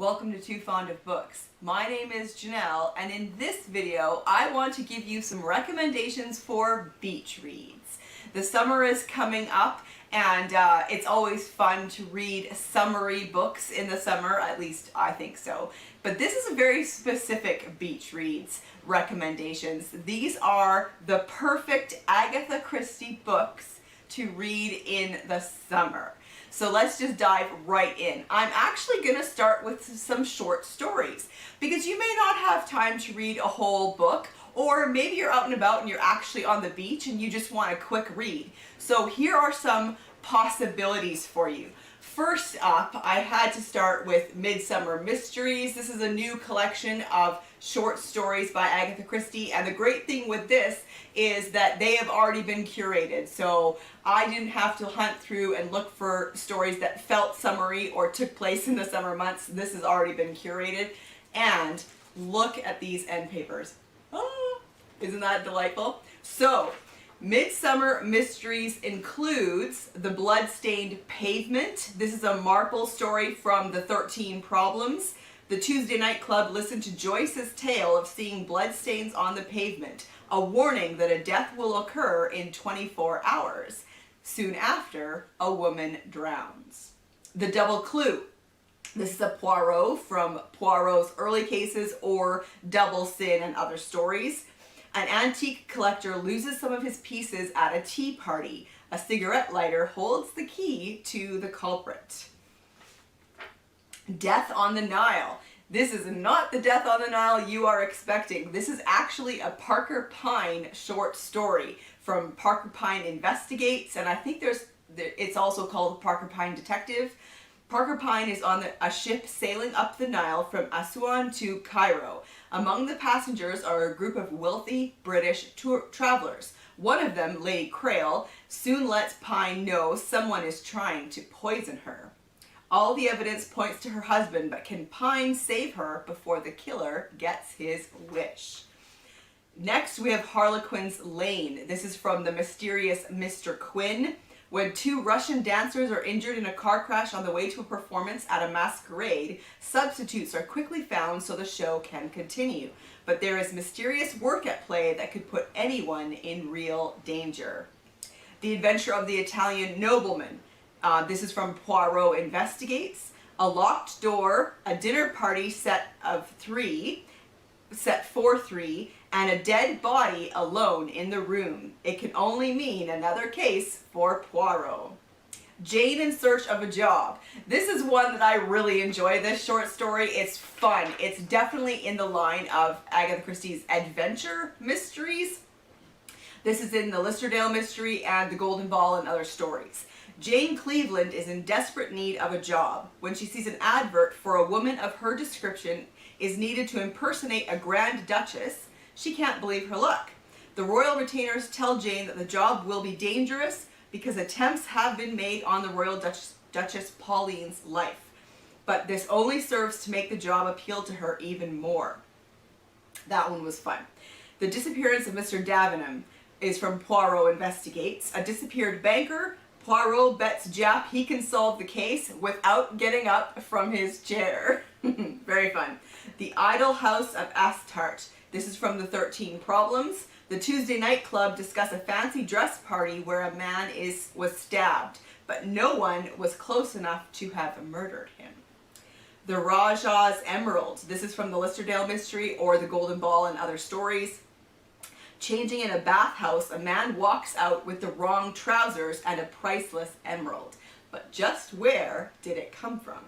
Welcome to Too Fond of Books. My name is Janelle, and in this video I want to give you some recommendations for beach reads. The summer is coming up, and it's always fun to read summery books in the summer, at least I think so. But this is a very specific beach reads recommendations. These are the perfect Agatha Christie books to read in the summer. So let's just dive right in. I'm actually going to start with some short stories because you may not have time to read a whole book, or maybe you're out and about and you're actually on the beach and you just want a quick read. So here are some possibilities for you. First up, I had to start with Midsummer Mysteries. This is a new collection of short stories by Agatha Christie, and the great thing with this is that they have already been curated, so I didn't have to hunt through and look for stories that felt summery or took place in the summer months. This has already been curated, and look at these end papers. Oh, isn't that delightful? So Midsummer Mysteries includes The Blood-Stained Pavement. This is a Marple story from the 13 Problems. The Tuesday Night Club listened to Joyce's tale of seeing bloodstains on the pavement, a warning that a death will occur in 24 hours. Soon after, a woman drowns. The Double Clue. This is a Poirot from Poirot's early cases or Double Sin and Other Stories. An antique collector loses some of his pieces at a tea party. A cigarette lighter holds the key to the culprit. Death on the Nile. This is not the Death on the Nile you are expecting. This is actually a Parker Pyne short story from Parker Pyne Investigates, and I think it's also called Parker Pyne Detective. Parker Pyne is on a ship sailing up the Nile from Assuan to Cairo. Among the passengers are a group of wealthy British travelers. One of them, Lady Crail, soon lets Pyne know someone is trying to poison her. All the evidence points to her husband, but can Pyne save her before the killer gets his wish? Next, we have Harlequins Lane. This is from the mysterious Mr. Quinn. When two Russian dancers are injured in a car crash on the way to a performance at a masquerade, substitutes are quickly found so the show can continue. But there is mysterious work at play that could put anyone in real danger. The Adventure of the Italian Nobleman. This is from Poirot Investigates. A locked door, a dinner party set for three, and a dead body alone in the room. It can only mean another case for Poirot. Jane in Search of a Job. This is one that I really enjoy, this short story. It's fun. It's definitely in the line of Agatha Christie's adventure mysteries. This is in the Listerdale Mystery and The Golden Ball and Other Stories. Jane Cleveland is in desperate need of a job. When she sees an advert for a woman of her description is needed to impersonate a Grand Duchess, she can't believe her luck. The royal retainers tell Jane that the job will be dangerous because attempts have been made on the royal Duchess Pauline's life. But this only serves to make the job appeal to her even more. That one was fun. The Disappearance of Mr. Davenheim is from Poirot Investigates. A disappeared banker. Poirot bets Jap he can solve the case without getting up from his chair. Very fun. The Idle House of Astarte. This is from the 13 Problems. The Tuesday Night Club discuss a fancy dress party where a man was stabbed, but no one was close enough to have murdered him. The Rajah's Emerald. This is from the Listerdale Mystery or The Golden Ball and Other Stories. Changing in a bathhouse, a man walks out with the wrong trousers and a priceless emerald. But just where did it come from?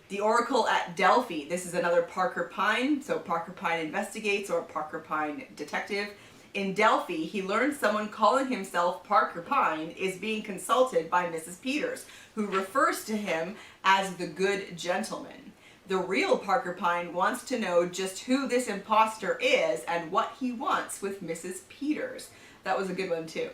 The Oracle at Delphi. This is another Parker Pyne, so Parker Pyne Investigates or Parker Pyne Detective. In Delphi, he learns someone calling himself Parker Pyne is being consulted by Mrs. Peters, who refers to him as the good gentleman. The real Parker Pyne wants to know just who this imposter is and what he wants with Mrs. Peters. That was a good one too.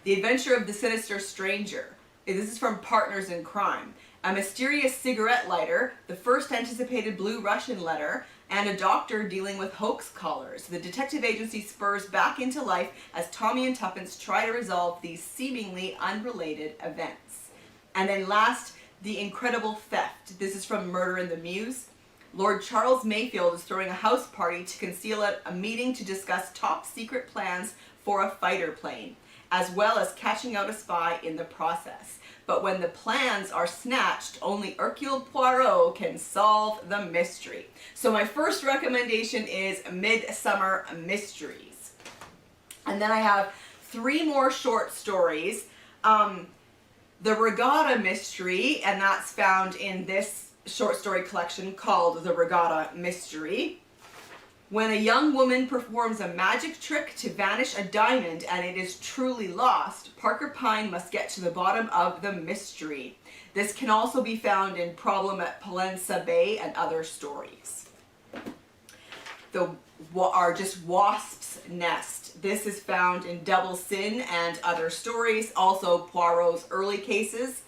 The Adventure of the Sinister Stranger. This is from Partners in Crime. A mysterious cigarette lighter, the first anticipated blue Russian letter, and a doctor dealing with hoax callers. The detective agency spurs back into life as Tommy and Tuppence try to resolve these seemingly unrelated events. And then last, The Incredible Theft. This is from Murder in the Mews. Lord Charles Mayfield is throwing a house party to conceal a meeting to discuss top secret plans for a fighter plane, as well as catching out a spy in the process. But when the plans are snatched, only Hercule Poirot can solve the mystery. So my first recommendation is Midsummer Mysteries. And then I have 3 more short stories. The Regatta Mystery, and that's found in this short story collection called The Regatta Mystery. When a young woman performs a magic trick to vanish a diamond and it is truly lost, Parker Pyne must get to the bottom of the mystery. This can also be found in Problem at Pollensa Bay and other stories. Are just Wasp's Nest. This is found in Double Sin and other stories, also Poirot's early cases.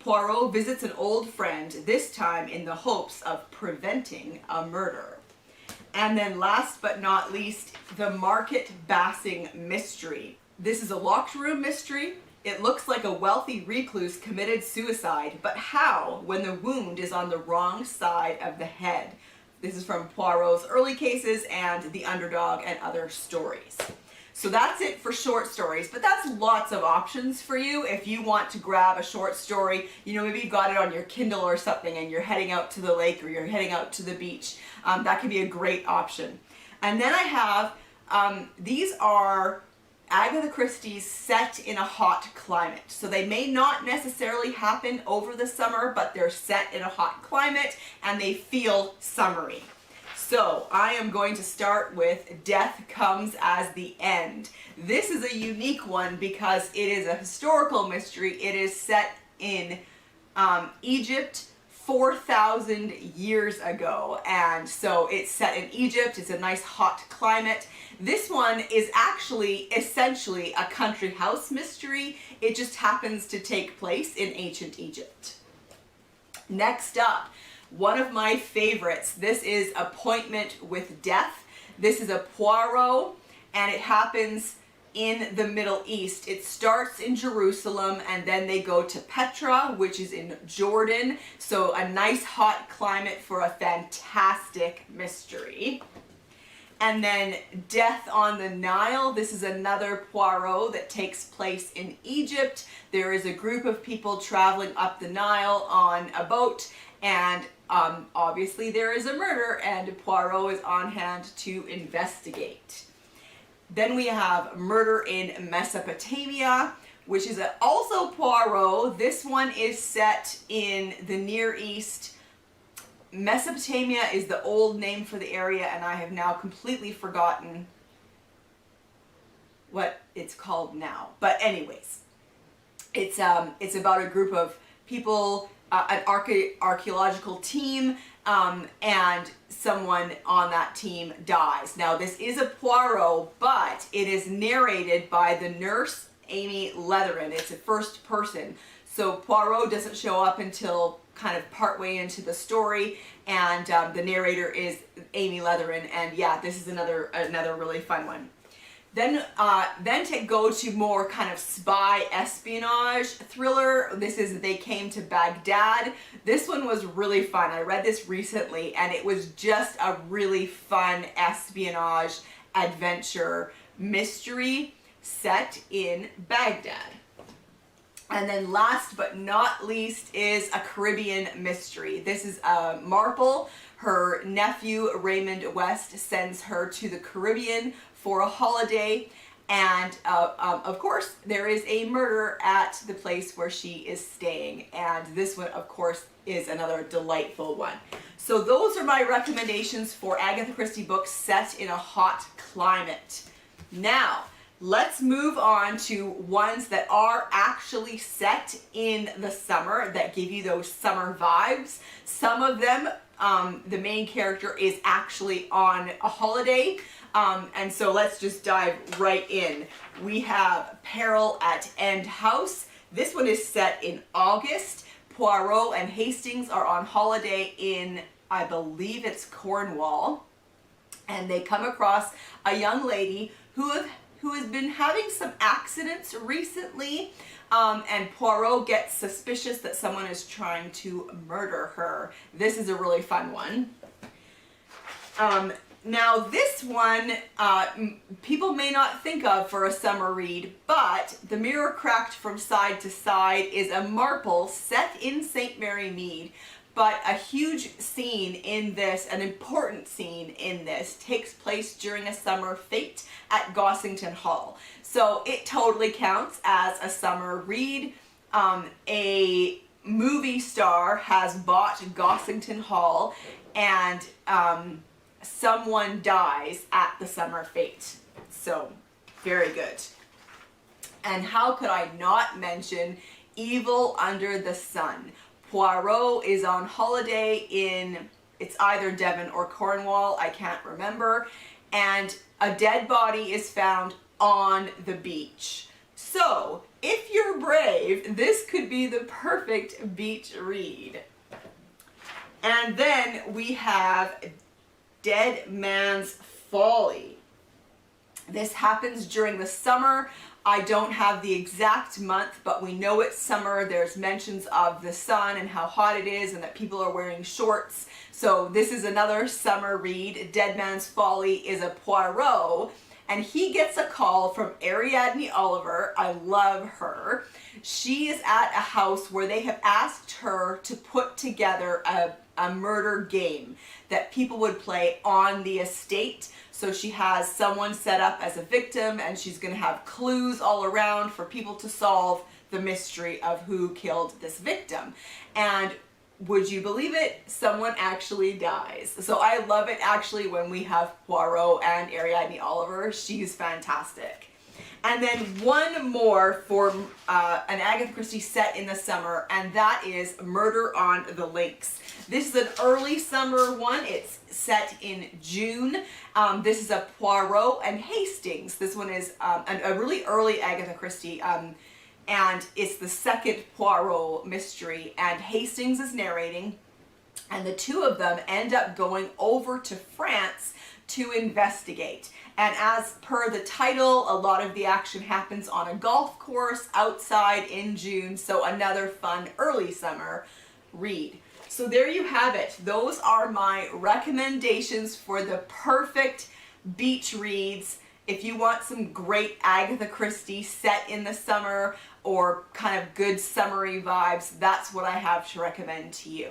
Poirot visits an old friend, this time in the hopes of preventing a murder. And then last but not least, the Market Bassing Mystery. This is a locked room mystery. It looks like a wealthy recluse committed suicide, but how when the wound is on the wrong side of the head? This is from Poirot's early cases and The Underdog and other stories. So that's it for short stories, but that's lots of options for you if you want to grab a short story. You know, maybe you got it on your Kindle or something and you're heading out to the lake or you're heading out to the beach. That can be a great option. And then I have, these are Agatha Christie's set in a hot climate. So they may not necessarily happen over the summer, but they're set in a hot climate and they feel summery. So I am going to start with Death Comes as the End. This is a unique one because it is a historical mystery. It is set in Egypt 4,000 years ago, and so it's set in Egypt. It's a nice hot climate. This one is actually essentially a country house mystery. It just happens to take place in ancient Egypt. Next up, one of my favorites. This is Appointment with Death. This is a Poirot, and it happens in the Middle East. It starts in Jerusalem, and then they go to Petra, which is in Jordan. So a nice hot climate for a fantastic mystery. And then Death on the Nile. This is another Poirot that takes place in Egypt. There is a group of people traveling up the Nile on a boat, and obviously there is a murder, and Poirot is on hand to investigate. Then we have Murder in Mesopotamia, which is also Poirot. This one is set in the Near East. Mesopotamia is the old name for the area, and I have now completely forgotten what it's called now. But anyways, it's about a group of people, an archaeological team, and someone on that team dies. Now this is a Poirot, but it is narrated by the nurse Amy Leatherin. It's a first person, so Poirot doesn't show up until kind of partway into the story, and the narrator is Amy Leatherin. And yeah, this is another really fun one. Then to go to more kind of spy espionage thriller, this is They Came to Baghdad. This one was really fun. I read this recently, and it was just a really fun espionage adventure mystery set in Baghdad. And then last but not least is a Caribbean mystery. This is Marple. Her nephew Raymond West sends her to the Caribbean for a holiday, and of course there is a murder at the place where she is staying, and this one of course is another delightful one. So those are my recommendations for Agatha Christie books set in a hot climate. Now let's move on to ones that are actually set in the summer, that give you those summer vibes. Some of them, the main character is actually on a holiday. And so let's just dive right in. We have Peril at End House. This one is set in August. Poirot and Hastings are on holiday in, I believe it's Cornwall. And they come across a young lady who has been having some accidents recently. And Poirot gets suspicious that someone is trying to murder her. This is a really fun one. Now this one, people may not think of for a summer read, but The Mirror Cracked from Side to Side is a marple set in St. Mary Mead, but a huge scene in this, an important scene in this, takes place during a summer fete at Gossington Hall. So it totally counts as a summer read. A movie star has bought Gossington Hall, and someone dies at the summer fete. So, very good. And how could I not mention Evil Under the Sun? Poirot is on holiday in, it's either Devon or Cornwall, I can't remember, and a dead body is found on the beach. So, if you're brave, this could be the perfect beach read. And then we have Dead Man's Folly. This happens during the summer. I don't have the exact month, but we know it's summer. There's mentions of the sun and how hot it is and that people are wearing shorts. So this is another summer read. Dead Man's Folly is a Poirot, and he gets a call from Ariadne Oliver. I love her. She is at a house where they have asked her to put together a murder game that people would play on the estate. So she has someone set up as a victim, and she's going to have clues all around for people to solve the mystery of who killed this victim. And would you believe it? Someone actually dies. So I love it actually when we have Poirot and Ariadne Oliver. She's fantastic. And then one more for an Agatha Christie set in the summer, and that is Murder on the Links. This is an early summer one. It's set in June. This is a Poirot and Hastings. This one is a really early Agatha Christie, and it's the second Poirot mystery, and Hastings is narrating, and the two of them end up going over to France to investigate. And as per the title, a lot of the action happens on a golf course outside in June, so another fun early summer read. So there you have it. Those are my recommendations for the perfect beach reads. If you want some great Agatha Christie set in the summer or kind of good summery vibes, that's what I have to recommend to you.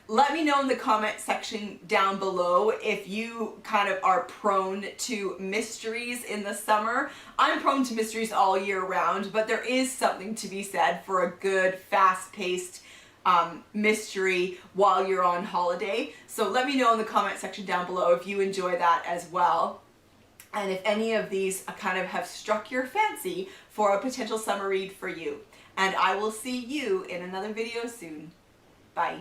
Let me know in the comment section down below if you kind of are prone to mysteries in the summer. I'm prone to mysteries all year round, but there is something to be said for a good, fast-paced mystery while you're on holiday. So let me know in the comment section down below if you enjoy that as well. And if any of these kind of have struck your fancy for a potential summer read for you. And I will see you in another video soon. Bye.